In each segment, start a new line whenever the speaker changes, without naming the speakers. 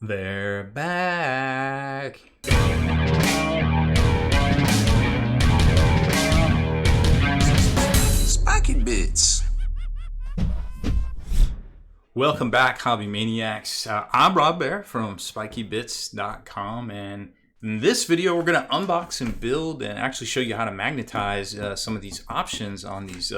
They're back.
Spiky Bits.
Welcome back, Hobby Maniacs. I'm Rob Bear from SpikyBits.com, and in this video we're going to unbox and build and actually show you how to magnetize some of these options on these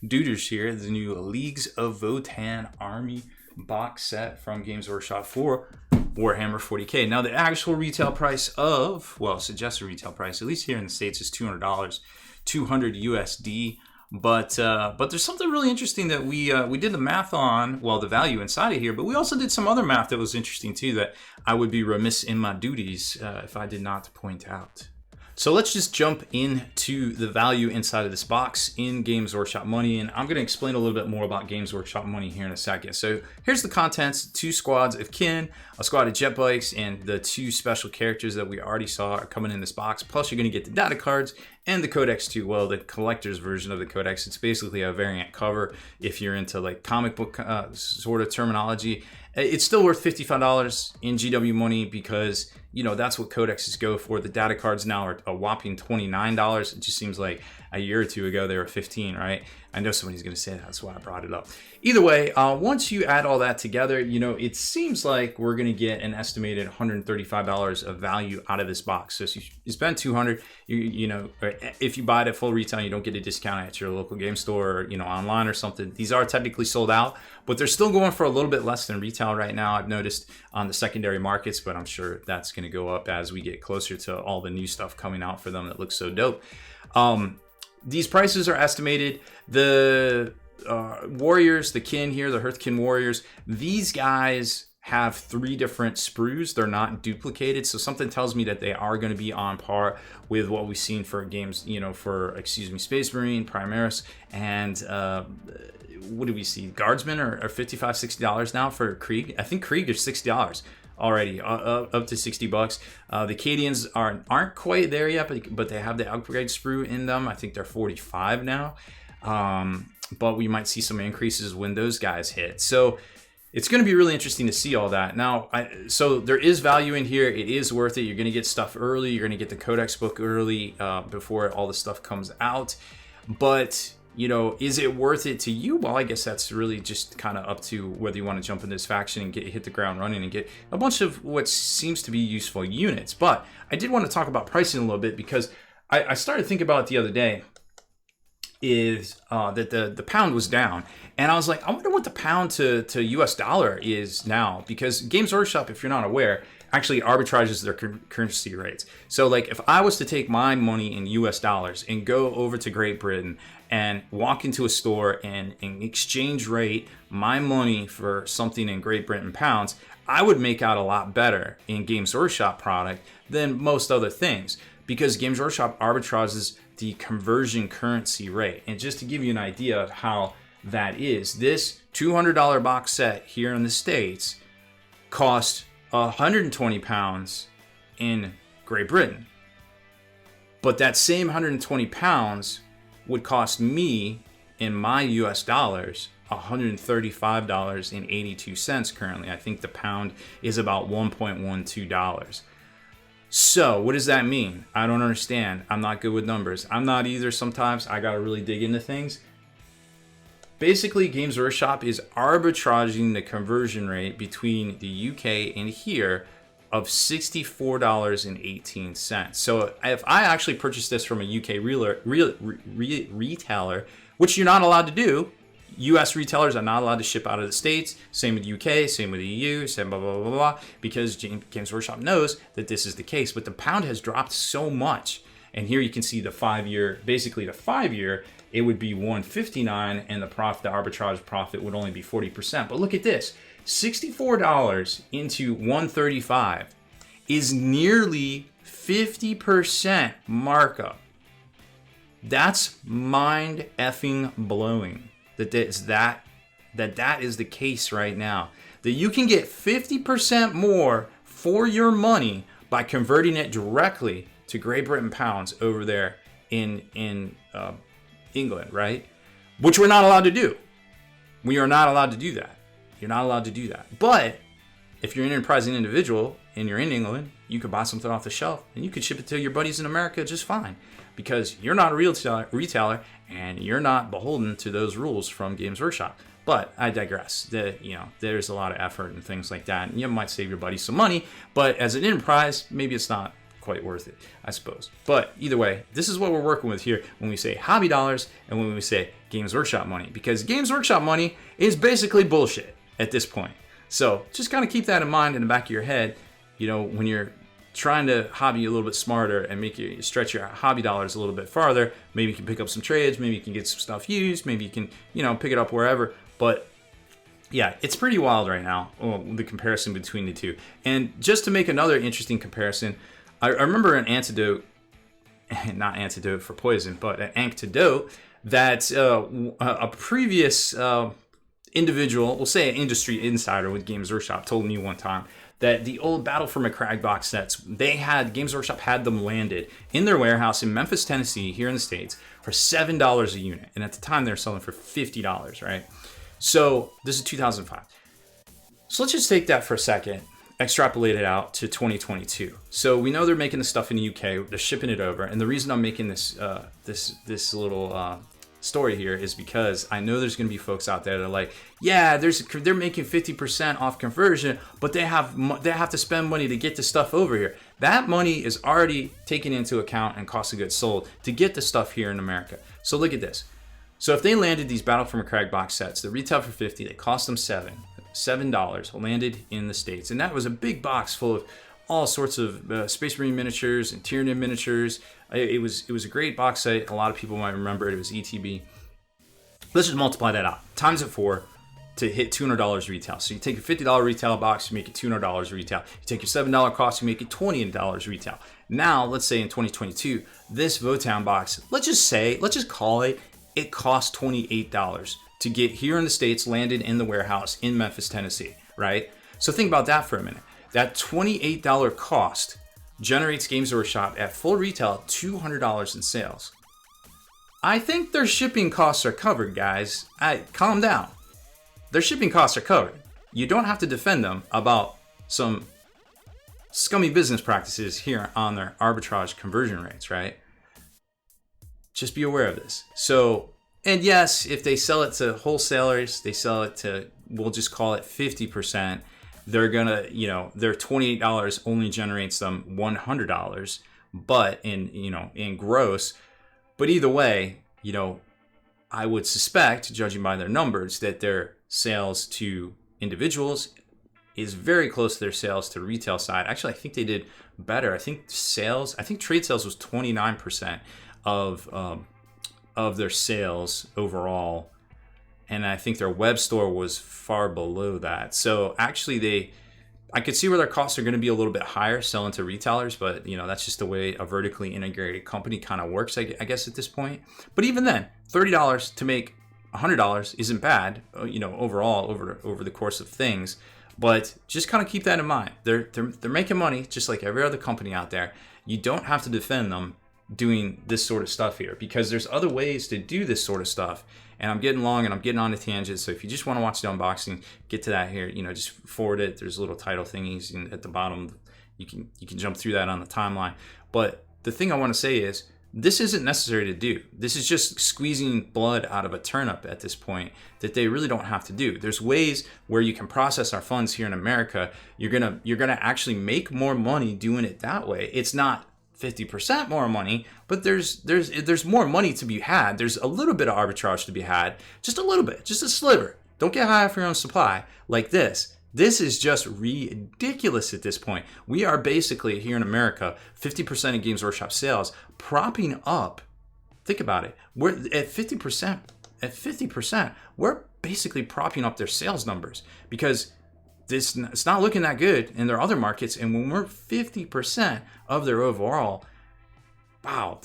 duders here. The new Leagues of Votann Army box set from Games Workshop for Warhammer 40k. Now the actual retail price of, well, suggested retail price, at least here in the States, is $200, 200 USD. But there's something really interesting that we did the math on, well, the value inside of here, but we also did some other math that was interesting too that I would be remiss in my duties if I did not point out. So let's just jump into the value inside of this box in Games Workshop money, and I'm going to explain a little bit more about Games Workshop money here in a second. So here's the contents: 2 squads of kin, a squad of jet bikes, and the 2 special characters that we already saw are coming in this box. Plus you're going to get the data cards and the codex too. Well, the collector's version of the codex. It's basically a variant cover if you're into like comic book sort of terminology. It's still worth $55 in GW money because, you know, that's what codexes go for. The data cards now are a whopping $29. It just seems like a year or two ago they were $15, right? I know somebody's going to say that. That's why I brought it up. Either way, once you add all that together, you know, it seems like we're going to get an estimated $135 of value out of this box. So if you spend $200, you know, if you buy it at full retail, you don't get a discount at your local game store or, you know, online or something. These are technically sold out, but they're still going for a little bit less than retail right now. I've noticed on the secondary markets, but I'm sure that's going to go up as we get closer to all the new stuff coming out for them that looks so dope. These prices are estimated. The warriors, the kin here, the Hearthkin warriors, these guys have 3 different sprues. They're not duplicated, so something tells me that they are going to be on par with what we've seen for games, you know, for, Space Marine, Primaris, and what do we see? Guardsmen are $55, $60 now for Krieg. I think Krieg is $60 already, up to $60. The Cadians aren't quite there yet, but they have the upgrade sprue in them. I think they're 45 now. But we might see some increases when those guys hit. So it's going to be really interesting to see all that. Now, so there is value in here. It is worth it. You're going to get stuff early. You're going to get the codex book early before all the stuff comes out. But, you know, is it worth it to you? Well, I guess that's really just kind of up to whether you want to jump in this faction and hit the ground running and get a bunch of what seems to be useful units. But I did want to talk about pricing a little bit because I started thinking about it the other day. Is that the pound was down, and I was like, I wonder what the pound to US dollar is now, because Games Workshop, if you're not aware, actually arbitrages their currency rates. So like if I was to take my money in US dollars and go over to Great Britain and walk into a store and exchange rate my money for something in Great Britain pounds, I would make out a lot better in Games Workshop product than most other things, because Games Workshop arbitrages the conversion currency rate. And just to give you an idea of how that is, this $200 box set here in the States cost 120 pounds in Great Britain. But that same 120 pounds would cost me in my US dollars $135.82 currently. I think the pound is about $1.12. So what does that mean? I don't understand. I'm not good with numbers. I'm not either sometimes. I got to really dig into things. Basically, Games Workshop is arbitraging the conversion rate between the UK and here of $64.18. So if I actually purchased this from a UK retailer, which you're not allowed to do, US retailers are not allowed to ship out of the States. Same with UK, same with the EU, same blah, blah, blah, blah, because Games Workshop knows that this is the case. But the pound has dropped so much. And here you can see the 5-year, basically the 5-year, it would be 159, and the arbitrage profit would only be 40%. But look at this, $64 into 135 is nearly 50% markup. That's mind effing blowing. That is the case right now. That you can get 50% more for your money by converting it directly to Great Britain pounds over there in England, right? Which we're not allowed to do. We are not allowed to do that. You're not allowed to do that. But if you're an enterprising individual and you're in England, you could buy something off the shelf and you could ship it to your buddies in America just fine, because you're not a real retailer and you're not beholden to those rules from Games Workshop. But I digress. There's a lot of effort and things like that, and you might save your buddies some money, but as an enterprise, maybe it's not quite worth it, I suppose. But either way, this is what we're working with here when we say hobby dollars and when we say Games Workshop money, because Games Workshop money is basically bullshit at this point. So just kind of keep that in mind in the back of your head, when you're trying to hobby a little bit smarter and make you stretch your hobby dollars a little bit farther. Maybe you can pick up some trades, maybe you can get some stuff used, maybe you can, pick it up wherever. But yeah, it's pretty wild right now, the comparison between the two. And just to make another interesting comparison, I remember an antidote, not antidote for poison, but an anecdote that a previous individual, we'll say an industry insider with Games Workshop, told me one time that the old Battle for McCrag box sets, Games Workshop had them landed in their warehouse in Memphis, Tennessee, here in the States, for $7 a unit. And at the time, they were selling for $50, right? So this is 2005. So let's just take that for a second, extrapolate it out to 2022. So we know they're making the stuff in the UK, they're shipping it over. And the reason I'm making this this little story here is because I know there's going to be folks out there that are like, yeah, they're making 50% off conversion, but they have to spend money to get the stuff over here. That money is already taken into account and cost of goods sold to get the stuff here in America. So look at this. So if they landed these Battle for McCrag box sets that retail for $50, they cost them $7, landed in the States, and that was a big box full of all sorts of Space Marine miniatures and Tyranid miniatures. It was a great box set. A lot of people might remember it. It was ETB. Let's just multiply that out. Times it 4 to hit $200 retail. So you take a $50 retail box, you make it $200 retail. You take your $7 cost, you make it $20 retail. Now, let's say in 2022, this Votann box, let's just call it cost $28 to get here in the States, landed in the warehouse in Memphis, Tennessee, right? So think about that for a minute. That $28 cost generates Games Workshop at full retail $200 in sales. I think their shipping costs are covered, guys. Calm down. Their shipping costs are covered. You don't have to defend them about some scummy business practices here on their arbitrage conversion rates, right? Just be aware of this. So, and yes, if they sell it to wholesalers, they sell it to, we'll just call it 50%. They're gonna, their $28 only generates them $100, but in gross. But either way, I would suspect, judging by their numbers, that their sales to individuals is very close to their sales to retail side. Actually, I think they did better. I think trade sales was 29% of their sales overall. And I think their web store was far below that. So actually I could see where their costs are going to be a little bit higher selling to retailers, but that's just the way a vertically integrated company kind of works, I guess, at this point. But even then, $30 to make $100 isn't bad, overall over the course of things. But just kind of keep that in mind. They're making money just like every other company out there. You don't have to defend them doing this sort of stuff here, because there's other ways to do this sort of stuff. And I'm getting long and I'm getting on a tangent. So if you just want to watch the unboxing, get to that here. Just forward it. There's little title thingies at the bottom. You can jump through that on the timeline. But the thing I want to say is, this isn't necessary to do. This is just squeezing blood out of a turnip at this point that they really don't have to do. There's ways where you can process our funds here in America. You're gonna actually make more money doing it that way. It's not 50% more money, but there's more money to be had. There's a little bit of arbitrage to be had, just a little bit, just a sliver. Don't get high off your own supply like this. This is just ridiculous at this point. We are basically here in America, 50% of Games Workshop sales propping up. Think about it. We're at 50%. At 50%, we're basically propping up their sales numbers, because it's not looking that good in their other markets. And when we're 50% of their overall, wow,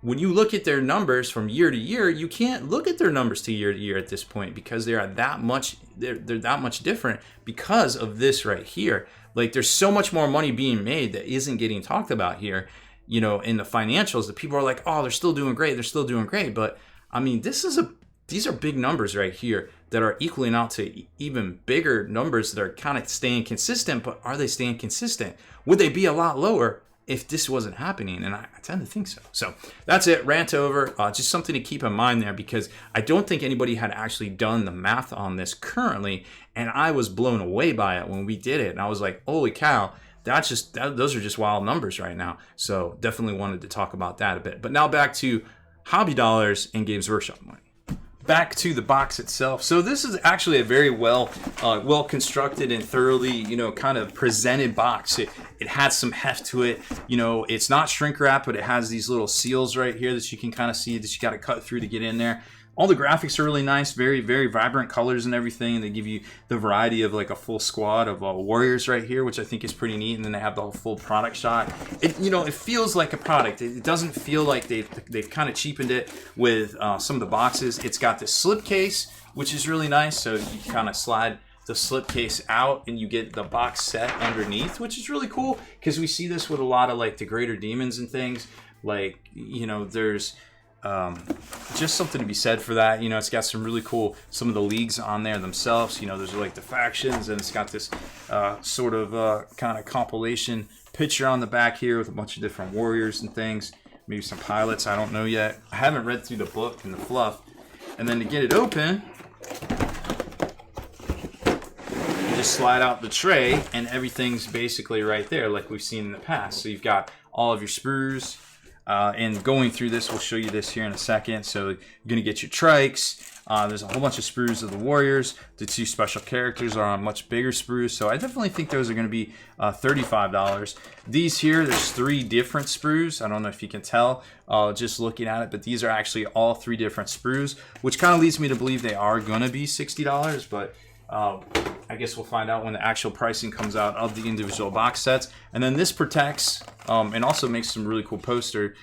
when you look at their numbers from year to year, you can't look at their numbers to year at this point, because they are that much, they're that much different because of this right here. Like, there's so much more money being made that isn't getting talked about here, in the financials, that people are like, oh, they're still doing great. But I mean, these are big numbers right here that are equaling out to even bigger numbers that are kind of staying consistent, but are they staying consistent? Would they be a lot lower if this wasn't happening? And I tend to think so. So that's it, rant over. Just something to keep in mind there, because I don't think anybody had actually done the math on this currently, and I was blown away by it when we did it. And I was like, holy cow, those are just wild numbers right now. So definitely wanted to talk about that a bit. But now back to hobby dollars and Games Workshop money. Back to the box itself. So this is actually a very well constructed and thoroughly, kind of presented box. It has some heft to it. It's not shrink wrap, but it has these little seals right here that you can kind of see that you got to cut through to get in there. All the graphics are really nice, very, very vibrant colors and everything. And they give you the variety of like a full squad of warriors right here, which I think is pretty neat. And then they have the whole full product shot. It feels like a product. It doesn't feel like they've kind of cheapened it with some of the boxes. It's got this slip case, which is really nice. So you kind of slide the slip case out and you get the box set underneath, which is really cool, because we see this with a lot of like the greater demons and things. Like, there's just something to be said for that. It's got some really cool, some of the leagues on there themselves. There's like the factions, and it's got this sort of kind of compilation picture on the back here with a bunch of different warriors and things, maybe some pilots, I don't know yet. I haven't read through the book and the fluff. And then to get it open, you just slide out the tray and everything's basically right there like we've seen in the past. So you've got all of your sprues. And going through this, we'll show you this here in a second. So you're going to get your trikes. There's a whole bunch of sprues of the warriors. The 2 special characters are on much bigger sprues. So I definitely think those are going to be $35. These here, there's 3 different sprues. I don't know if you can tell just looking at it, but these are actually all 3 different sprues, which kind of leads me to believe they are going to be $60. But I guess we'll find out when the actual pricing comes out of the individual box sets. And then this protects and also makes some really cool poster.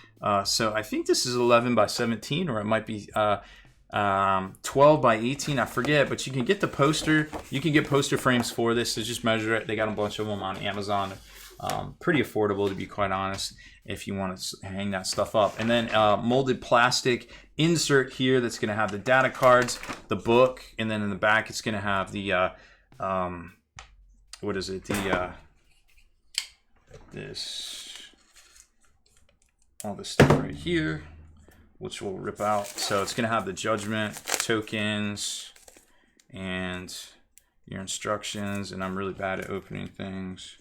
So I think this is 11 by 17, or it might be 12 by 18. I forget, but you can get the poster. You can get poster frames for this. So just measure it. They got a bunch of them on Amazon. Pretty affordable, to be quite honest, if you want to hang that stuff up. And then molded plastic insert here that's going to have the data cards, the book, and then in the back it's going to have the what is it? All this stuff right here, which will rip out. So it's going to have the judgment tokens and your instructions. And I'm really bad at opening things,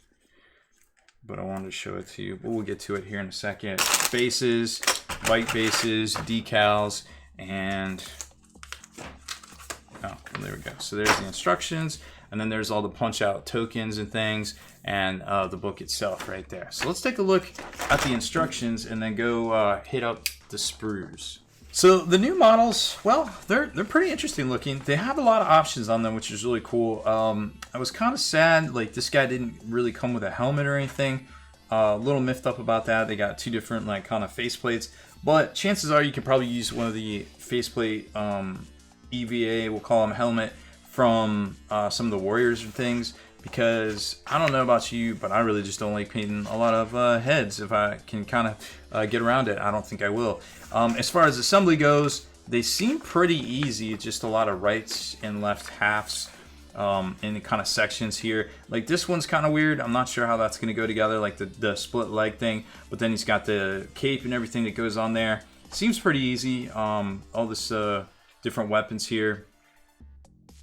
but I wanted to show it to you. But we'll get to it here in a second. Bases, bite bases, decals, and oh, there we go. So there's the instructions, and then there's all the punch out tokens and things, and the book itself right there. So let's take a look at the instructions and then go hit up the sprues. So the new models, well, they're pretty interesting looking. They have a lot of options on them, which is really cool. I was kind of sad, like this guy didn't really come with a helmet or anything. A little miffed up about that. They got 2 different like kind of faceplates, but chances are you can probably use one of the faceplate EVA, we'll call them helmet, from some of the warriors and things, because I don't know about you, but I really just don't like painting a lot of heads. If I can kind of get around it, I don't think I will. As far as assembly goes, they seem pretty easy. Just a lot of rights and left halves in the kind of sections here. Like this one's kind of weird. I'm not sure how that's going to go together, like the split leg thing. But then he's got the cape and everything that goes on there. Seems pretty easy. All this different weapons here.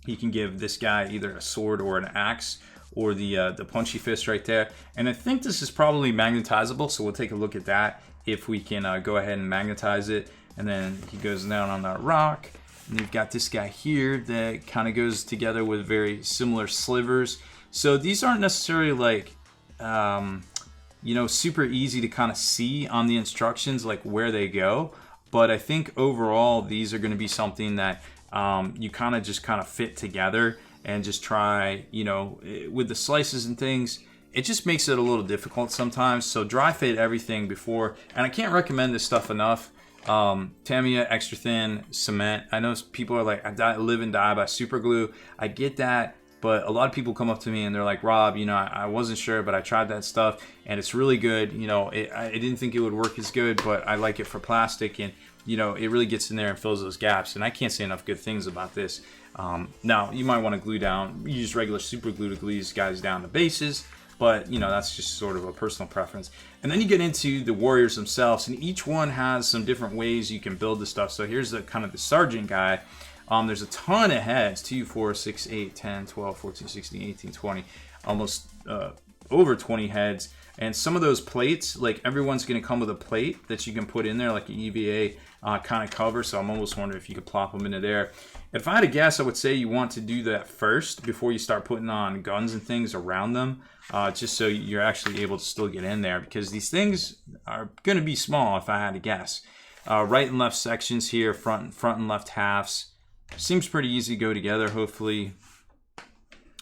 You can give this guy either a sword or an axe, or the punchy fist right there. And I think this is probably magnetizable, so we'll take a look at that if we can go ahead and magnetize it. And then he goes down on that rock, and you've got this guy here that kind of goes together with very similar slivers. So these aren't necessarily like super easy to kind of see on the instructions like where they go, but I think overall these are going to be something that you kind of fit together and just try, with the slices and things. It just makes it a little difficult sometimes. So dry fit everything before, and I can't recommend this stuff enough. Tamiya extra thin cement. I know people are like, I live and die by super glue. I get that, but a lot of people come up to me and they're like, Rob, I wasn't sure, but I tried that stuff and it's really good. I didn't think it would work as good, but I like it for plastic, and it really gets in there and fills those gaps. And I can't say enough good things about this. Now, you might want to use regular super glue to glue these guys down the bases, but you know, that's just sort of a personal preference. And then you get into the warriors themselves, and each one has some different ways you can build the stuff. So here's the kind of the sergeant guy. There's a ton of heads, 2, 4, 6, 8, 10, 12, 14, 16, 18, 20, almost over 20 heads. And some of those plates, like everyone's going to come with a plate that you can put in there, like an EVA kind of cover. So I'm almost wondering if you could plop them into there. If I had to guess, I would say you want to do that first before you start putting on guns and things around them, just so you're actually able to still get in there, because these things are going to be small if I had to guess. Right and left sections here, front and left halves. Seems pretty easy to go together, hopefully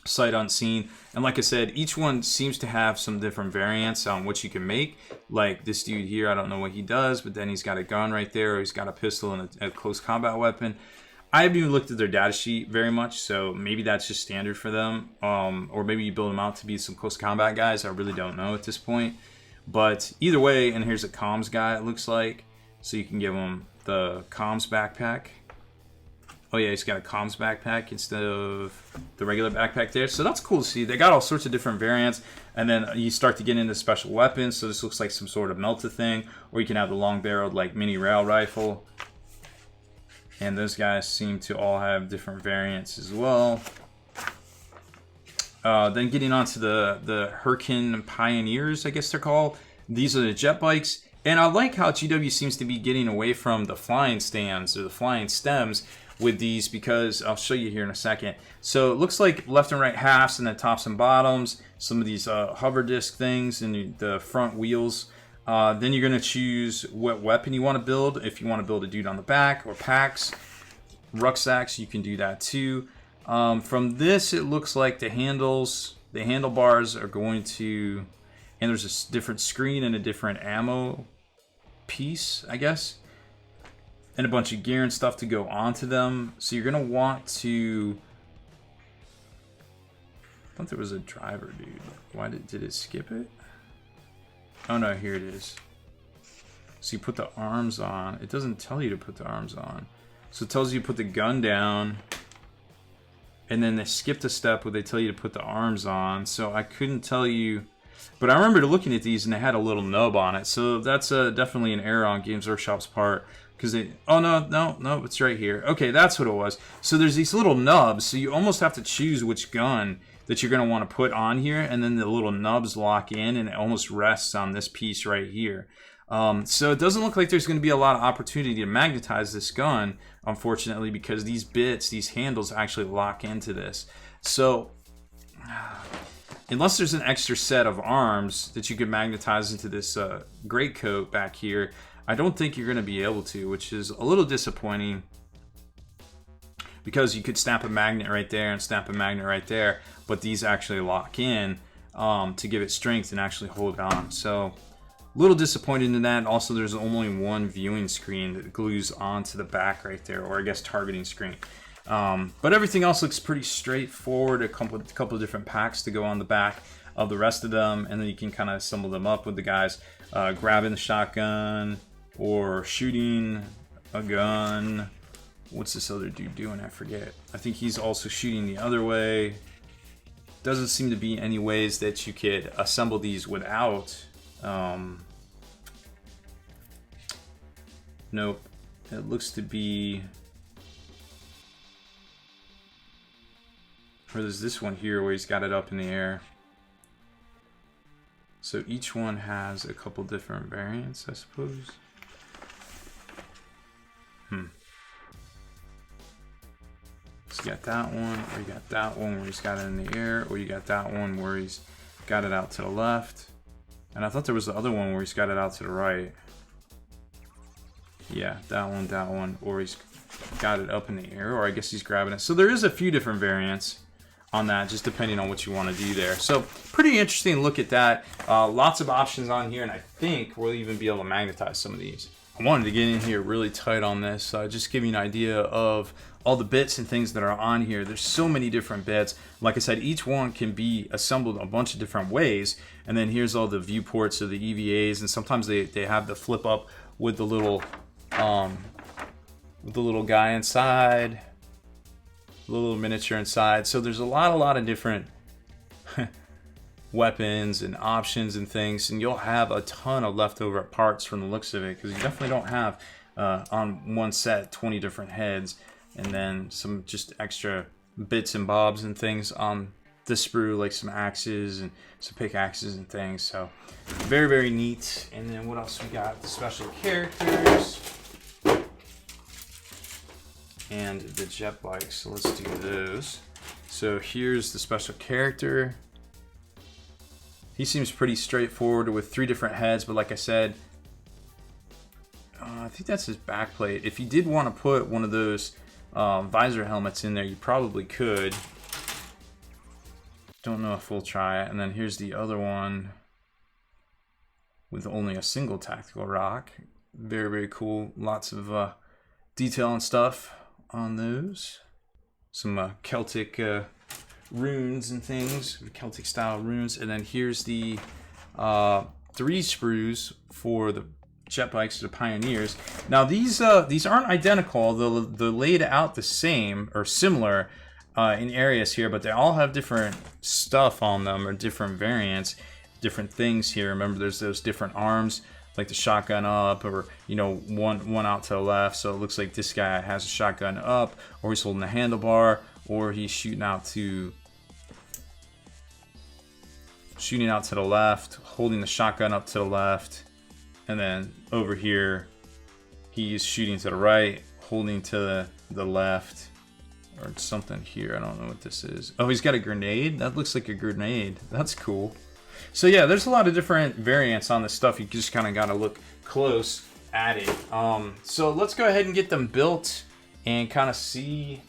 sight unseen. And like I said, each one seems to have some different variants on what you can make. Like this dude here, I don't know what he does, but then he's got a gun right there, or he's got a pistol and a close combat weapon. I haven't even looked at their data sheet very much, so maybe that's just standard for them. Or maybe you build them out to be some close combat guys. I really don't know at this point. But either way, and here's a comms guy, it looks like. So you can give him the comms backpack. Oh yeah, he's got a comms backpack instead of the regular backpack there. So that's cool to see. They got all sorts of different variants. And then you start to get into special weapons. So this looks like some sort of melta thing. Or you can have the long barreled like mini rail rifle. And those guys seem to all have different variants as well. Then getting on to the Hurricane Pioneers, I guess they're called. These are the jet bikes. And I like how GW seems to be getting away from the flying stands or the flying stems with these, because I'll show you here in a second. So it looks like left and right halves and then tops and bottoms. Some of these hover disc things and the front wheels. Then you're going to choose what weapon you want to build. If you want to build a dude on the back or packs, rucksacks, you can do that too. From this, it looks like the handlebars are going to, and there's a different screen and a different ammo piece, I guess, and a bunch of gear and stuff to go onto them. So you're going to want to, I thought there was a driver, dude. Why did it skip it? Oh no, here it is. So you put the arms on. It doesn't tell you to put the arms on. So it tells you to put the gun down. And then they skipped a step where they tell you to put the arms on. So I couldn't tell you. But I remember looking at these and they had a little nub on it. So that's definitely an error on Games Workshop's part. Because they, oh no, it's right here. Okay, that's what it was. So there's these little nubs. So you almost have to choose which gun that you're going to want to put on here, and then the little nubs lock in, and it almost rests on this piece right here. So it doesn't look like there's going to be a lot of opportunity to magnetize this gun, unfortunately, because these bits, these handles actually lock into this. So unless there's an extra set of arms that you could magnetize into this greatcoat back here, I don't think you're going to be able to, which is a little disappointing. Because you could snap a magnet right there and snap a magnet right there, but these actually lock in to give it strength and actually hold it on. So a little disappointed in that. Also, there's only one viewing screen that glues onto the back right there, or I guess targeting screen. But everything else looks pretty straightforward. A couple of different packs to go on the back of the rest of them, and then you can kind of assemble them up with the guys grabbing the shotgun or shooting a gun. What's this other dude doing? I forget. I think he's also shooting the other way. Doesn't seem to be any ways that you could assemble these without. Nope. It looks to be... Or there's this one here where he's got it up in the air. So each one has a couple different variants, I suppose. So you got that one, or you got that one where he's got it in the air, or you got that one where he's got it out to the left. And I thought there was the other one where he's got it out to the right. Yeah, that one, or he's got it up in the air, or I guess he's grabbing it. So there is a few different variants on that, just depending on what you want to do there. So pretty interesting look at that. Lots of options on here, and I think we'll even be able to magnetize some of these. I wanted to get in here really tight on this, just give you an idea of all the bits and things that are on here. There's so many different bits. Like I said, each one can be assembled a bunch of different ways. And then here's all the viewports of the EVAs, and sometimes they have the flip up with the little guy inside. little miniature inside. So there's a lot of different weapons and options and things, and you'll have a ton of leftover parts from the looks of it, because you definitely don't have on one set 20 different heads, and then some just extra bits and bobs and things on the sprue, like some axes and some pickaxes and things. So very neat. And then what else we got? The special characters and the jet bikes. So let's do those. So here's the special character. He seems pretty straightforward with 3 different heads, but like I said, I think that's his backplate. If you did want to put one of those visor helmets in there, you probably could. Don't know if we'll try it. And then here's the other one with only a single tactical rock. Very cool. Lots of detail and stuff on those. Some Celtic runes and things, Celtic style runes. And then here's the 3 sprues for the jet bikes, the Pioneers. Now these aren't identical. They're laid out the same or similar in areas here, but they all have different stuff on them, or different variants, different things here. Remember, there's those different arms, like the shotgun up, or one out to the left. So it looks like this guy has a shotgun up, or he's holding a handlebar, or he's shooting out to the left, holding the shotgun up to the left. And then over here, he's shooting to the right, holding to the left, or something here. I don't know what this is. Oh, he's got a grenade? That looks like a grenade. That's cool. So yeah, there's a lot of different variants on this stuff. You just kind of got to look close at it. So let's go ahead and get them built and kind of see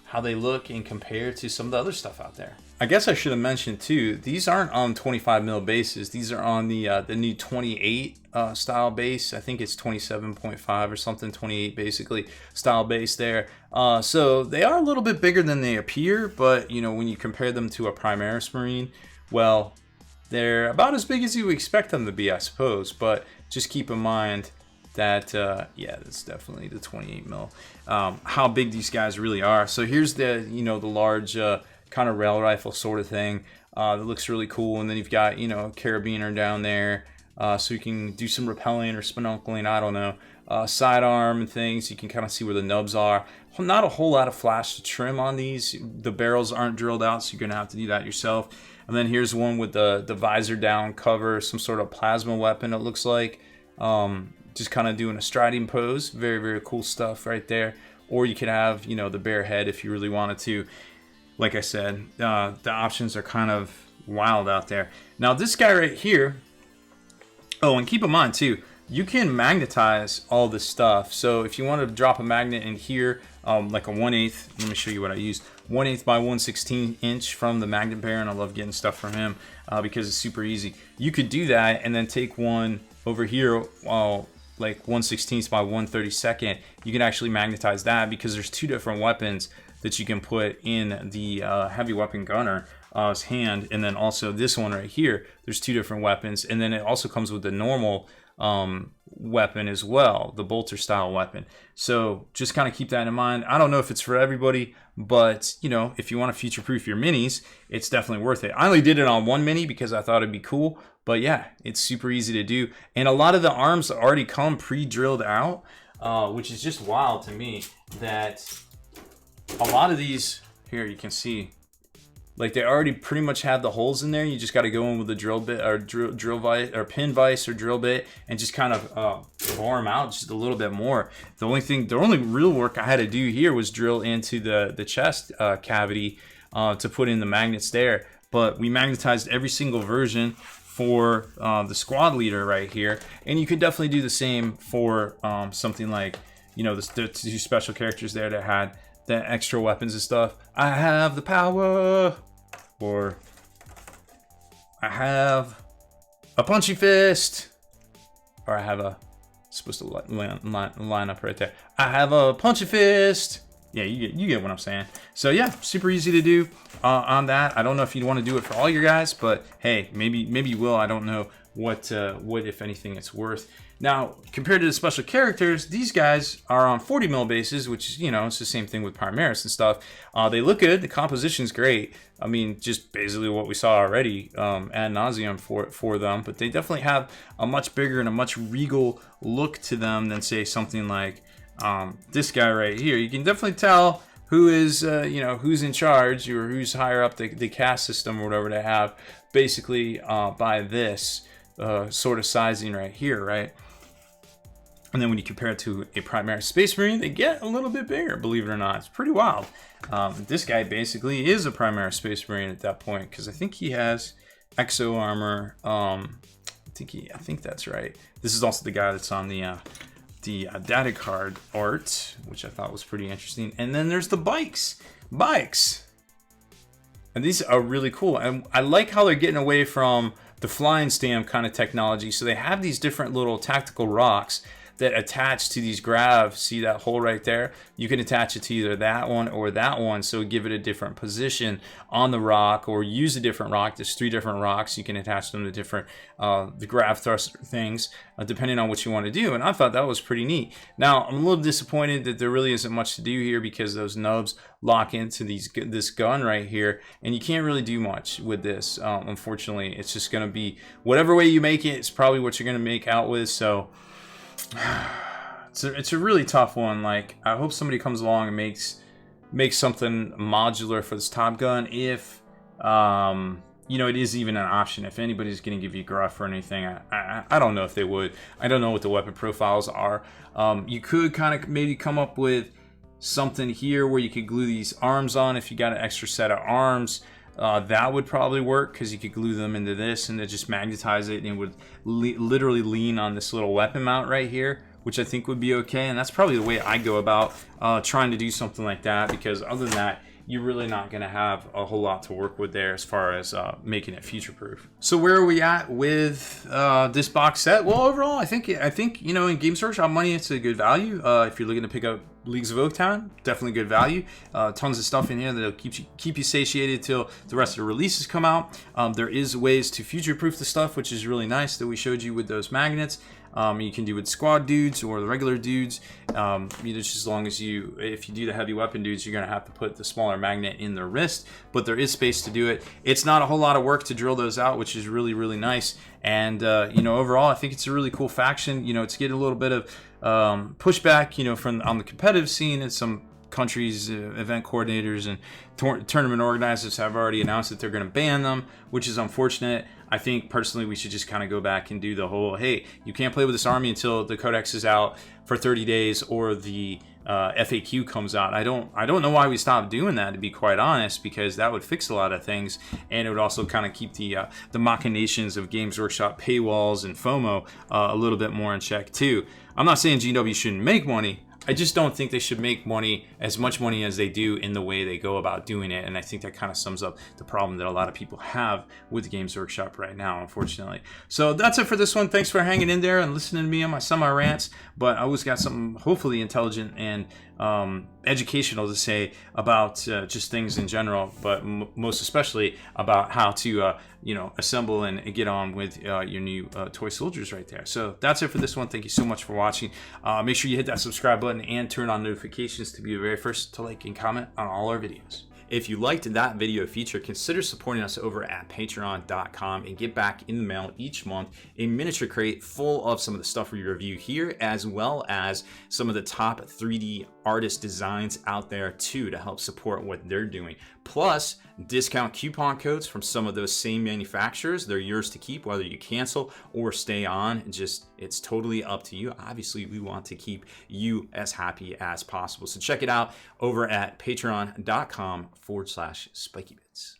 how they look and compare to some of the other stuff out there. I guess I should have mentioned too, these aren't on 25mm bases. These are on the new 28 style base. I think it's 27.5 or something, 28 basically style base there. So they are a little bit bigger than they appear, but when you compare them to a Primaris Marine, well, they're about as big as you would expect them to be, I suppose. But just keep in mind that yeah, that's definitely the 28mm. How big these guys really are. So here's the the large kind of rail rifle sort of thing that looks really cool, and then you've got a carabiner down there, so you can do some rappelling or spenuncling, I don't know, sidearm and things. You can kind of see where the nubs are. Not a whole lot of flash to trim on these. The barrels aren't drilled out, so you're gonna have to do that yourself. And then here's one with the visor down cover, some sort of plasma weapon, it looks like. Just kind of doing a striding pose. Very cool stuff right there. Or you could have the bare head if you really wanted to. Like I said, the options are kind of wild out there. Now this guy right here, oh, and keep in mind too, you can magnetize all this stuff. So if you want to drop a magnet in here, like a 1/8, let me show you what I used. 1/8 by 1/16 inch from the Magnet Baron. I love getting stuff from him because it's super easy. You could do that and then take one over here, like 1/16 by 1/32. You can actually magnetize that because there's 2 different weapons that you can put in the heavy weapon gunner's hand, and then also this one right here, there's 2 different weapons, and then it also comes with the normal weapon as well, the bolter style weapon. So just kind of keep that in mind. I don't know if it's for everybody, but if you want to future proof your minis, it's definitely worth it. I only did it on one mini because I thought it'd be cool, but yeah, it's super easy to do, and a lot of the arms already come pre-drilled out, which is just wild to me that a lot of these here, you can see, like they already pretty much have the holes in there. You just got to go in with a drill bit or drill vise or pin vise or drill bit and just kind of bore them out just a little bit more. The only real work I had to do here was drill into the chest cavity to put in the magnets there. But we magnetized every single version for the squad leader right here, and you could definitely do the same for something like the 2 special characters there that had the extra weapons and stuff. I have the power, or I have a punchy fist, or I have a, supposed to line up right there. I have a punchy fist. Yeah, you get what I'm saying.
So yeah, super easy to do on that. I don't know if you want to do it for all your guys, but hey, maybe you will. I don't know what if anything it's worth. Now, compared to the special characters, these guys are on 40 mil bases, which is, you know, it's the same thing with Primaris and stuff. They look good. The composition's great. I mean, just basically what we saw already ad nauseum for them. But they definitely have a much bigger and a much regal look to them than, say, something like this guy right here. You can definitely tell who is, you know, who's in charge or who's higher up the caste system or whatever they have, basically by this sort of sizing right here, right? And then when you compare it to a Primaris Space Marine, they get a little bit bigger, believe it or not. It's pretty wild. This guy basically is a Primaris Space Marine at that point, because I think he has exo armor. I think that's right. This is also the guy that's on the data card art, which I thought was pretty interesting. And then there's the bikes. And these are really cool. And I like how they're getting away from the flying stamp kind of technology. So they have these different little tactical rocks that attach to these gravs. See that hole right there? You can attach it to either that one or that one, so give it a different position on the rock, or use a different rock. There's 3 different rocks. You can attach them to different the grav thruster things, depending on what you want to do. And I thought that was pretty neat. Now, I'm a little disappointed that there really isn't much to do here, because those nubs lock into this gun right here, and you can't really do much with this. Unfortunately, it's just going to be whatever way you make it, it's probably what you're going to make out with. So it's a really tough one. Like, I hope somebody comes along and makes something modular for this Top Gun, if you know, it is even an option. If anybody's going to give you gruff or anything, I don't know if they would. I don't know what the weapon profiles are. You could kind of maybe come up with something here where you could glue these arms on if you got an extra set of arms. That would probably work, because you could glue them into this and then just magnetize it, and it would literally lean on this little weapon mount right here, which I think would be okay. And that's probably the way I go about trying to do something like that, because other than that, you're really not going to have a whole lot to work with there as far as making it future-proof. So where are we at with this box set? Well, overall, I think you know, in Games Workshop money, it's a good value. If you're looking to pick up Leagues of Votann, definitely good value. Tons of stuff in here that'll keep you satiated till the rest of the releases come out. There is ways to future-proof the stuff, which is really nice, that we showed you with those magnets. You can do with squad dudes or the regular dudes. Just as long as if you do the heavy weapon dudes, you're gonna have to put the smaller magnet in their wrist, but there is space to do it. It's not a whole lot of work to drill those out, which is really, really nice. And you know, overall, I think it's a really cool faction. You know, it's getting a little bit of pushback, you know, from on the competitive scene, and some countries, event coordinators and tournament organizers have already announced that they're going to ban them, which is unfortunate. I think personally we should just kind of go back and do the whole, hey, you can't play with this army until the codex is out for 30 days or the FAQ comes out. I don't know why we stopped doing that, to be quite honest, because that would fix a lot of things, and it would also kind of keep the machinations of Games Workshop paywalls and FOMO a little bit more in check too. I'm not saying GW shouldn't make money. I just don't think they should make money, as much money as they do, in the way they go about doing it. And I think that kind of sums up the problem that a lot of people have with Games Workshop right now, unfortunately. So that's it for this one. Thanks for hanging in there and listening to me on my semi-rants. But I always got something hopefully intelligent and educational to say about just things in general, but most especially about how to you know, assemble and get on with your new toy soldiers right there. So that's it for this one. Thank you so much for watching. Make sure you hit that subscribe button and turn on notifications to be the very first to like and comment on all our videos. If you liked that video feature, consider supporting us over at patreon.com and get back in the mail each month a miniature crate full of some of the stuff we review here, as well as some of the top 3D artist designs out there too, to help support what they're doing. Plus, discount coupon codes from some of those same manufacturers. They're yours to keep, whether you cancel or stay on. It's totally up to you. Obviously, we want to keep you as happy as possible. So check it out over at patreon.com/spikybits.